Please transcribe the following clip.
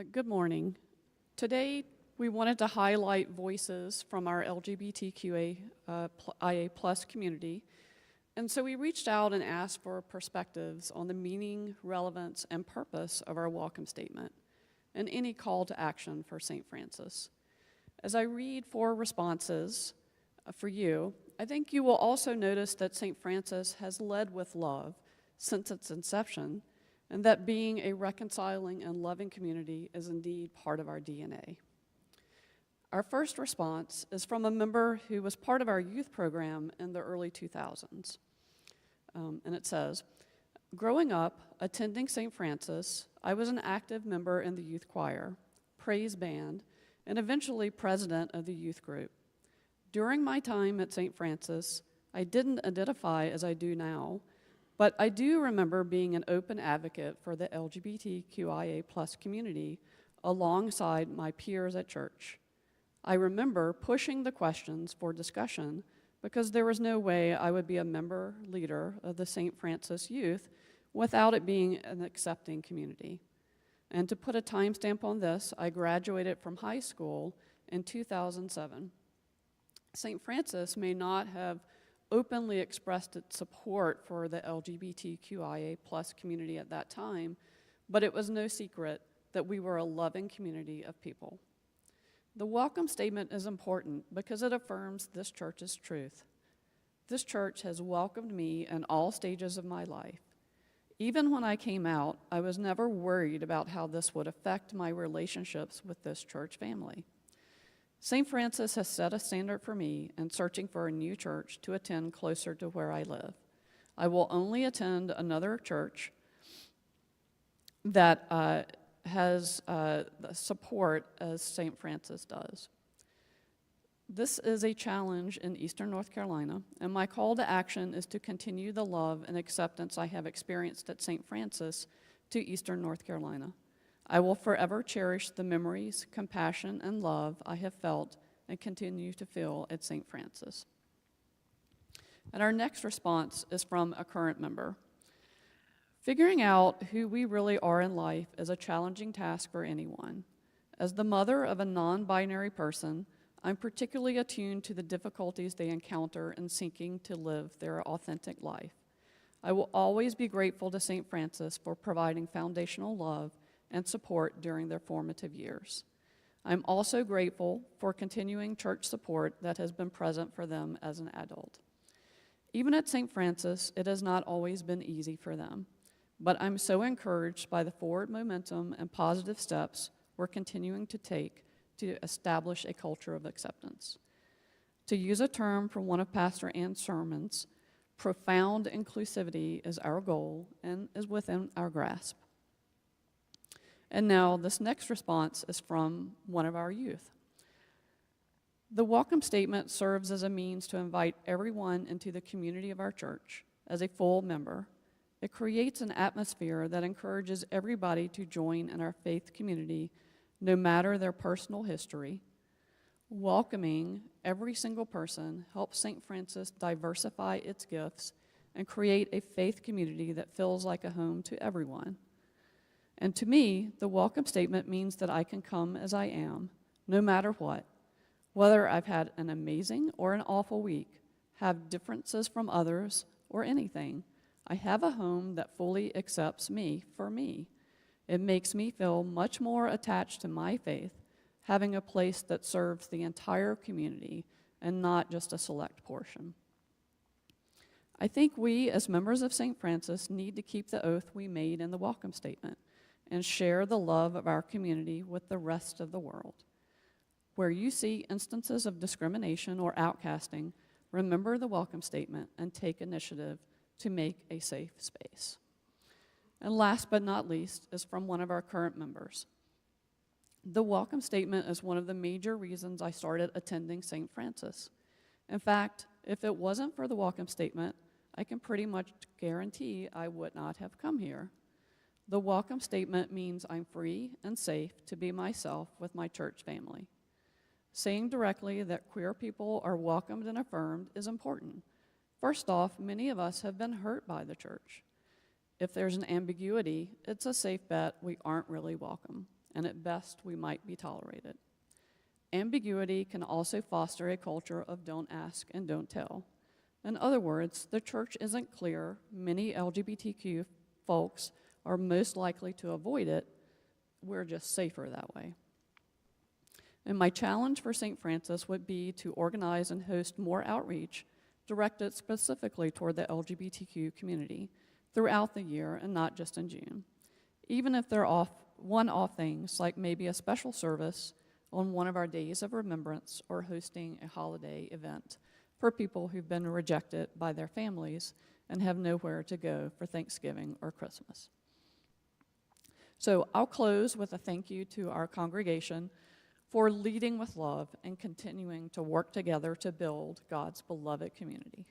Good morning. Today, we wanted to highlight voices from our LGBTQIA plus community, and so we reached out and asked for perspectives on the meaning, relevance, and purpose of our welcome statement, and any call to action for St. Francis. As I read 4 responses for you, I think you will also notice that St. Francis has led with love since its inception, and that being a reconciling and loving community is indeed part of our DNA. Our first response is from a member who was part of our youth program in the early 2000s. And it says, growing up, attending St. Francis, I was an active member in the youth choir, praise band, and eventually president of the youth group. During my time at St. Francis, I didn't identify as I do now, but I do remember being an open advocate for the LGBTQIA plus community alongside my peers at church. I remember pushing the questions for discussion because there was no way I would be a member leader of the St. Francis Youth without it being an accepting community. And to put a timestamp on this, I graduated from high school in 2007. St. Francis may not have openly expressed its support for the LGBTQIA plus community at that time, but it was no secret that we were a loving community of people. The welcome statement is important because it affirms this church's truth. This church has welcomed me in all stages of my life. Even when I came out, I was never worried about how this would affect my relationships with this church family. St. Francis has set a standard for me in searching for a new church to attend closer to where I live. I will only attend another church that has the support as St. Francis does. This is a challenge in Eastern North Carolina, and my call to action is to continue the love and acceptance I have experienced at St. Francis to Eastern North Carolina. I will forever cherish the memories, compassion, and love I have felt and continue to feel at St. Francis. And our next response is from a current member. Figuring out who we really are in life is a challenging task for anyone. As the mother of a non-binary person, I'm particularly attuned to the difficulties they encounter in seeking to live their authentic life. I will always be grateful to St. Francis for providing foundational love and support during their formative years. I'm also grateful for continuing church support that has been present for them as an adult. Even at St. Francis, it has not always been easy for them, but I'm so encouraged by the forward momentum and positive steps we're continuing to take to establish a culture of acceptance. To use a term from one of Pastor Ann's sermons, profound inclusivity is our goal and is within our grasp. And now this next response is from one of our youth. The welcome statement serves as a means to invite everyone into the community of our church as a full member. It creates an atmosphere that encourages everybody to join in our faith community, no matter their personal history. Welcoming every single person helps St. Francis diversify its gifts and create a faith community that feels like a home to everyone. And to me, the welcome statement means that I can come as I am, no matter what, whether I've had an amazing or an awful week, have differences from others, or anything. I have a home that fully accepts me for me. It makes me feel much more attached to my faith, having a place that serves the entire community and not just a select portion. I think we, as members of St. Francis, need to keep the oath we made in the welcome statement and share the love of our community with the rest of the world. Where you see instances of discrimination or outcasting, remember the welcome statement and take initiative to make a safe space. And last but not least is from one of our current members. The welcome statement is one of the major reasons I started attending St. Francis. In fact, if it wasn't for the welcome statement, I can pretty much guarantee I would not have come here. The welcome statement means I'm free and safe to be myself with my church family. Saying directly that queer people are welcomed and affirmed is important. First off, many of us have been hurt by the church. If there's an ambiguity, it's a safe bet we aren't really welcome. and at best we might be tolerated. Ambiguity can also foster a culture of don't ask and don't tell. In other words, the church isn't clear. Many LGBTQ folks are most likely to avoid it. We're just safer that way. And my challenge for St. Francis would be to organize and host more outreach directed specifically toward the LGBTQ community throughout the year and not just in June. Even if they're one-off things, like maybe a special service on one of our days of remembrance or hosting a holiday event for people who've been rejected by their families and have nowhere to go for Thanksgiving or Christmas. So I'll close with a thank you to our congregation for leading with love and continuing to work together to build God's beloved community.